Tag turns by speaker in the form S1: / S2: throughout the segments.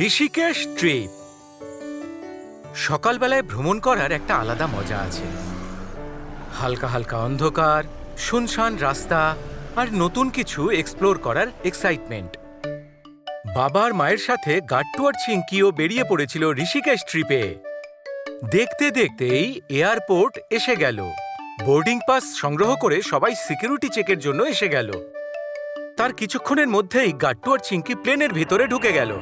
S1: Rishikesh trip. সকালবেলায় ভ্রমণ করার একটা আলাদা মজা আছে। হালকা হালকা অন্ধকার, শুনশান রাস্তা আর নতুন কিছু এক্সপ্লোর করার এক্সাইটমেন্ট। বাবার মায়ের সাথে গাট্টু আর চিঙ্কিও বেরিয়ে পড়েছিল ঋষিকেশ ট্রিপে। দেখতে দেখতেই এয়ারপোর্ট এসে গেল। বোর্ডিং পাস সংগ্রহ করে সবাই সিকিউরিটি চেকের জন্য এসে গেল। তার কিছুক্ষণের মধ্যেই গাট্টু আর চিঙ্কি প্লেনের ভিতরে ঢুকে গেল।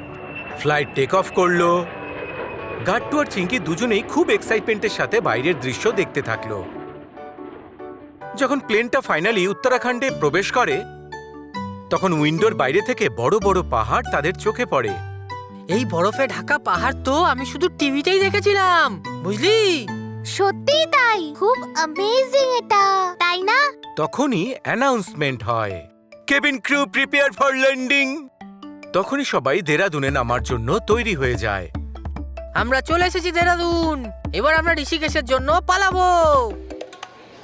S1: ফ্লাইট টেক অফ করলো। গাট্টু আর চিঙ্কি দুজনেই খুব এক্সাইটমেন্টের সাথে বাইরের দৃশ্য দেখতে থাকলো। যখন প্লেনটা ফাইনালি উত্তরাখণ্ডে প্রবেশ করে, তখন উইন্ডোর বাইরে থেকে বড় বড় পাহাড় তাদের চোখে পড়ে।
S2: এই বরফে ঢাকা পাহাড় তো আমি শুধু টিভিতেই দেখেছিলাম, বুঝলি?
S3: সত্যিই তাই, খুব অ্যামেজিং এটা, তাই না?
S1: তখনই অ্যানাউন্সমেন্ট হয়, cabin crew prepare for landing. তখনই সবাই দেরাদুনে নামার জন্য তৈরি হয়ে যায়।
S2: আমরা চলে এসেছি দেরাদুন, এবার আমরা ঋষিকেশের জন্য পালাবো।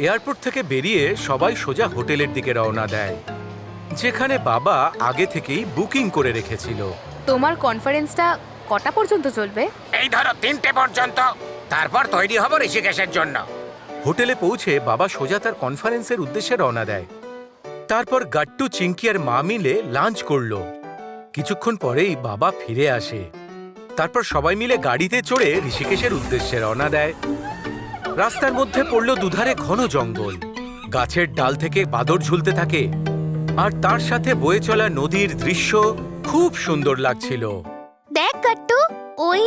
S1: এয়ারপোর্ট থেকে বেরিয়ে সবাই সোজা হোটেলের দিকে রওনা দেয়, যেখানে বাবা আগে থেকেই বুকিং করে রেখেছিল।
S4: তোমার কনফারেন্সটা কটা পর্যন্ত চলবে?
S5: এই ধরো 3টে পর্যন্ত, তারপর তৈরি হব ঋষিকেশের জন্য।
S1: হোটেলে পৌঁছে বাবা সোজা তার কনফারেন্সের উদ্দেশ্যে রওনা দেয়। তারপর গাট্টু, চিঙ্কি আর মা মিলে লাঞ্চ করলো। কিছুক্ষণ পরেই বাবা ফিরে আসে। তারপর সবাই মিলে গাড়িতে চড়ে ঋষিকেশের উদ্দেশ্যে রওনা দেয়। রাস্তার মধ্যে পড়ল দুধারে ঘন জঙ্গল। গাছের ডাল থেকে বাদর ঝুলতে থাকে, আর তার সাথে বয়ে চলা নদীর দৃশ্য খুব সুন্দর লাগছিল।
S3: দেখ গাট্টু, ওই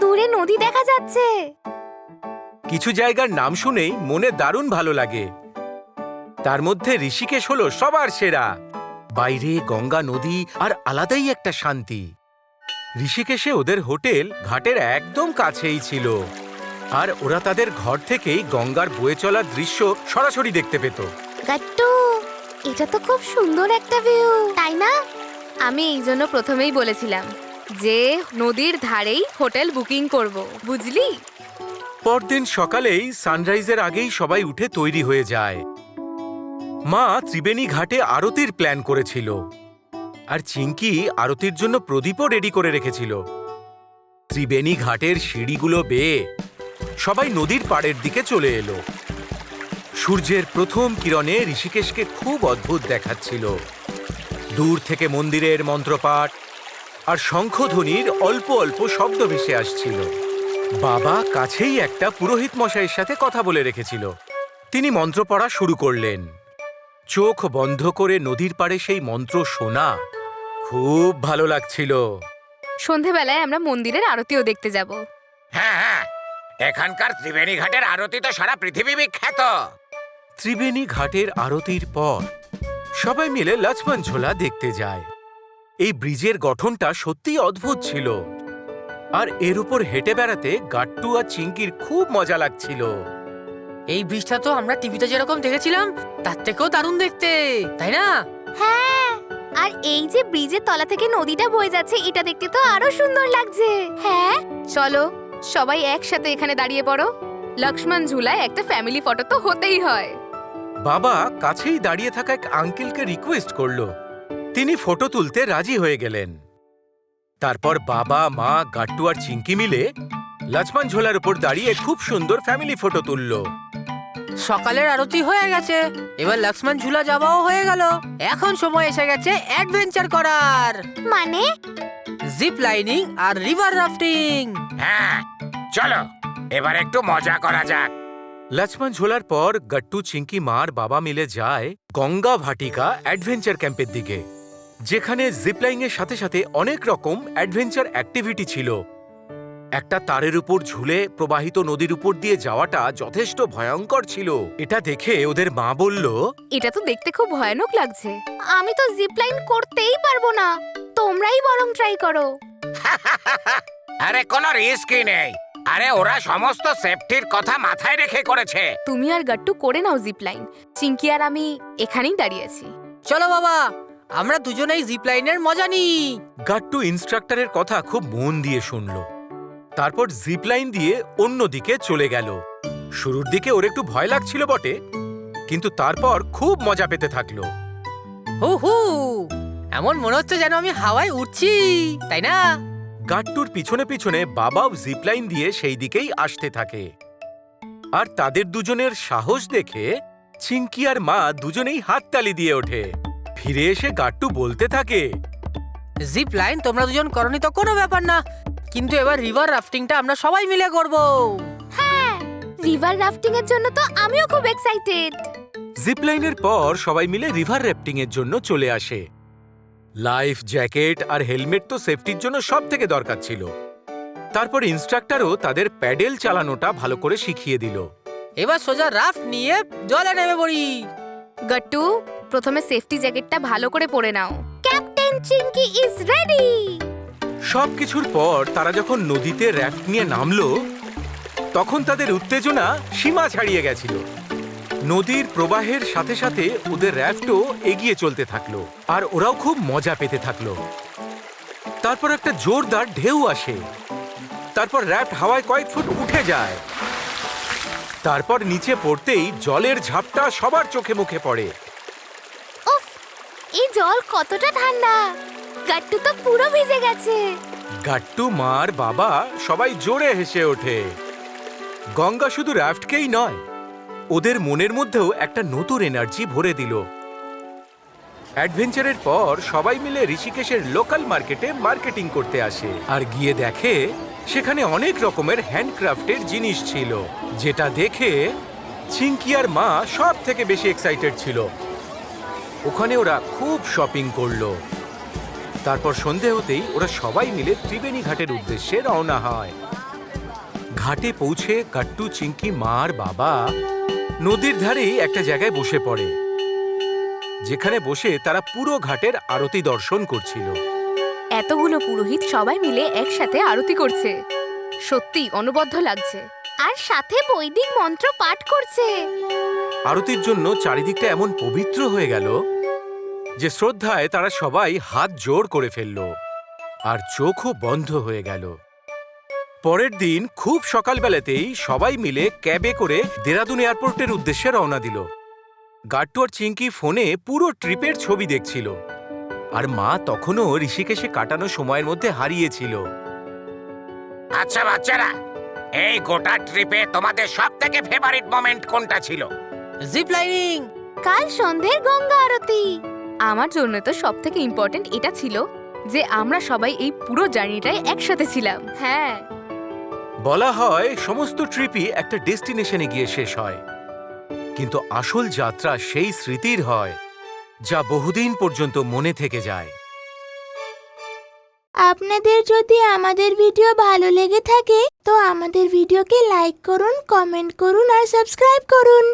S3: দূরে নদী দেখা যাচ্ছে।
S1: কিছু জায়গার নাম শুনেই মনে দারুণ ভালো লাগে। তার মধ্যে ঋষিকেশ হলো সবার সেরা। বাইরে গঙ্গা নদী আর আলাদাই একটা শান্তি। ঋষিকেশে ওদের হোটেল ঘাটের একদম কাছেই ছিল, আর ওরা তাদের ঘর থেকেই গঙ্গার বয়ে চলার দৃশ্য সরাসরি দেখতে পেত।
S3: গাট্টু, এটা তো খুব সুন্দর একটা ভিউ, তাই না?
S4: আমি এই জন্য প্রথমেই বলেছিলাম যে নদীর ধারেই হোটেল বুকিং করব, বুঝলি?
S1: পরদিন সকালেই সানরাইজের আগেই সবাই উঠে তৈরি হয়ে যায়। মা ত্রিবেণী ঘাটে আরতির প্ল্যান করেছিল, আর চিঙ্কি আরতির জন্য প্রদীপও রেডি করে রেখেছিল। ত্রিবেণী ঘাটের সিঁড়িগুলো বেয়ে সবাই নদীর পাড়ের দিকে চলে এলো। সূর্যের প্রথম কিরণে ঋষিকেশকে খুব অদ্ভুত দেখাচ্ছিল। দূর থেকে মন্দিরের মন্ত্রপাঠ আর শঙ্খধ্বনির অল্প অল্প শব্দ ভেসে আসছিল। বাবা কাছেই একটা পুরোহিত মশাইয়ের সাথে কথা বলে রেখেছিল। তিনি মন্ত্র পড়া শুরু করলেন। চোখ বন্ধ করে নদীর পাড়ে সেই মন্ত্র শোনা খুব ভালো লাগছিল।
S4: সন্ধেবেলায় আমরা মন্দিরের আরতিও দেখতে যাব।
S5: হ্যাঁ হ্যাঁ, এখানকার ত্রিবেণী ঘাটের আরতি তো সারা পৃথিবী বিখ্যাত।
S1: ত্রিবেণী ঘাটের আরতির পর সবাই মিলে লক্ষ্মণ ঝোলা দেখতে যায়। এই ব্রিজের গঠনটা সত্যিই অদ্ভুত ছিল, আর এর উপর হেঁটে বেড়াতে গাট্টু আর চিঙ্কির খুব মজা লাগছিল।
S2: এই ব্রিজটা তো আমরা টিভিতে যেরকম দেখেছিলাম তার থেকেও দারুণ দেখতে, তাই না?
S3: হ্যাঁ, আর এই যে ব্রিজের তলা থেকে নদীটা বয়ে যাচ্ছে, এটা দেখতে তো আরো সুন্দর লাগছে। হ্যাঁ,
S4: চলো সবাই একসাথে এখানে দাঁড়িয়ে পড়ো। লক্ষ্মণ ঝুলায় একটা ফ্যামিলি ফটো তো হতেই হয়।
S1: বাবা কাছেই দাঁড়িয়ে থাকা এক আঙ্কেলকে রিকোয়েস্ট করলো। তিনি ফটো তুলতে রাজি হয়ে গেলেন। তারপর বাবা, মা, গাট্টু আর চিঙ্কি মিলে লক্ষ্মণ ঝোলার উপর দাঁড়িয়ে খুব সুন্দর ফ্যামিলি ফটো তুললো।
S2: সকালের আরতি হয়ে গেছে, এবার লক্ষ্মণ ঝুলা যাওয়াও হয়ে গেল। এখন সময় এসে গেছে অ্যাডভেঞ্চার করার,
S3: মানে
S2: জিপ লাইনিং আর রিভার রাফটিং।
S5: হ্যাঁ চলো, এবার একটু মজা করা যাক।
S1: লক্ষ্মণ ঝোলার পর গাট্টু, চিঙ্কি, মার বাবা মিলে যায় গঙ্গা ভাটিকা অ্যাডভেঞ্চার ক্যাম্পের দিকে, যেখানে জিপলাইং এর সাথে সাথে অনেক রকম অ্যাডভেঞ্চার অ্যাক্টিভিটি ছিল। একটা তারের উপর ঝুলে প্রবাহিত নদীর উপর দিয়ে যাওয়াটা যথেষ্ট ভয়ঙ্কর ছিল। এটা দেখে ওদের মা বলল,
S4: এটা তো দেখতে খুব ভয়ানক লাগছে।
S3: আমি তো জিপ লাইন করতেই পারবো না, তোমরাই বরং ট্রাই করো।
S5: আরে কোনো রিস্কই নেই, আরে ওরা সমস্ত সেফটির কথা মাথায় রেখে করেছে।
S4: তুমি আর গাট্টু করে নাও জিপ লাইন, চিঙ্কি আর আমি এখানেই দাঁড়িয়ে আছি।
S2: চলো বাবা, আমরা দুজনেই জিপ লাইনের মজা নিই।
S1: গাট্টু ইনস্ট্রাক্টরের কথা খুব মন দিয়ে শুনল। তারপর জিপ লাইন দিয়ে অন্যদিকে চলে গেল। শুরুর দিকে ওর একটু ভয় লাগছিল বটে, কিন্তু তারপর খুব মজা পেতে থাকলো।
S2: হু হু, এমন মনে হচ্ছে যেন আমি হাওয়ায় উড়ছি, তাই না?
S1: গাট্টুর পিছনে পিছনে বাবাও জিপলাইন দিয়ে সেই দিকেই আসতে থাকে। আর তাদের দুজনের সাহস দেখে চিঙ্কি আর মা দুজনেই হাততালি দিয়ে ওঠে। ফিরে এসে গাট্টু বলতে থাকে,
S2: জিপ লাইন তোমরা দুজন করনি তো কোনো ব্যাপার না, কিন্তু এবার রিভার রাফটিংটা আমরা সবাই মিলে করব।
S3: হ্যাঁ, রিভার রাফটিং এর জন্য তো আমিও খুব এক্সাইটেড।
S1: জিপলাইনের পর সবাই মিলে রিভার র্যাফটিং এর জন্য চলে আসে। লাইফ জ্যাকেট আর হেলমেট তো সেফটির জন্য সব থেকে দরকার ছিল। তারপর ইনস্ট্রাক্টরও তাদের প্যাডেল চালানোটা ভালো করে শিখিয়ে দিল।
S2: এবার সোজা রাফট নিয়ে জলে নেমে পড়ি।
S4: গাট্টু, প্রথমে সেফটি জ্যাকেটটা ভালো করে পরে নাও।
S3: Captain Chinki is ready.
S1: সবকিছুর পর তারা যখন নদীতে র্যাফট নিয়ে নামলো, তখন তাদের উত্তেজনা সীমা ছাড়িয়ে গেছিল। নদীর প্রবাহের সাথে সাথে ওদের র্যাফটও এগিয়ে চলতে থাকলো, আর ওরাও খুব মজা পেতে থাকলো। তারপর একটা জোরদার ঢেউ আসে। তারপর র্যাফট হাওয়ায় কয়েক ফুট উঠে যায়। তারপর নিচে পড়তেই জলের ঝাপটা সবার চোখে মুখে পড়ে।
S3: উফ, এই জল কতটা ঠান্ডা! গাট্টু তো পুরো ভিজে গেছে।
S1: গাট্টু, মার, বাবা সবাই জোরে হেসে ওঠে। গঙ্গা শুধু র্যাফটকেই নয়, ওদের মনের মধ্যেও একটা নতুন এনার্জি ভরে দিল। অ্যাডভেঞ্চারের পর সবাই মিলে ঋষিকেশের লোকাল মার্কেটে মার্কেটিং করতে আসে, আর গিয়ে দেখে সেখানে অনেক রকমের হ্যান্ডক্রাফটের জিনিস ছিল, যেটা দেখে চিঙ্কি আর মা সব থেকে বেশি এক্সাইটেড ছিল। ওখানে ওরা খুব শপিং করলো। তারপর সন্ধে হতেই ওরা সবাই মিলে ত্রিবেণী ঘাটের উদ্দেশ্যে রওনা হয়। ঘাটে পৌঁছে গাট্টু, চিঙ্কি, মা আর বাবা নদীর ধারেই একটা জায়গায় বসে পড়ে, যেখানে বসে তারা পুরো ঘাটের আরতি দর্শন করছিল।
S4: এতগুলো পুরোহিত সবাই মিলে একসাথে আরতি করছে, সত্যি অনবদ্য লাগছে।
S3: আর সাথে বৈদিক মন্ত্র পাঠ করছে।
S1: আরতির জন্য চারিদিকটা এমন পবিত্র হয়ে গেল যে শ্রদ্ধায় তারা সবাই হাত জোড় করে ফেলল, আর চোখও বন্ধ হয়ে গেল। পরের দিন খুব সকালবেলাতেই সবাই মিলে ক্যাবে করে দেরাদুন এয়ারপোর্টের উদ্দেশ্যে রওনা দিল। গাট্টু আর চিঙ্কি ফোনে পুরো ট্রিপের ছবি দেখছিল, আর মা তখনও ঋষিকেশে কাটানো সময়ের মধ্যে হারিয়েছিল।
S5: আচ্ছা বাচ্চারা, এই গোটা ট্রিপে তোমাদের সব থেকে ফেভারিট মোমেন্ট কোনটা ছিল?
S2: Zip lining.
S3: কাল সন্ধ্যের গঙ্গা আরতি।
S4: আমার জন্য তো সব থেকে ইম্পর্টেন্ট এটা ছিল যে আমরা সবাই এই পুরো জার্নিটায় একসাথে ছিলাম। হ্যাঁ,
S1: বলা হয় সমস্ত ট্রিপই একটা ডেস্টিনেশনে গিয়ে শেষ হয়, কিন্তু আসল যাত্রা সেই স্মৃতির হয় যা বহুদিন পর্যন্ত মনে থেকে যায়।
S3: আপনাদের যদি আমাদের ভিডিও ভালো লেগে থাকে তো আমাদের ভিডিওকে লাইক করুন, কমেন্ট করুন আর সাবস্ক্রাইব করুন।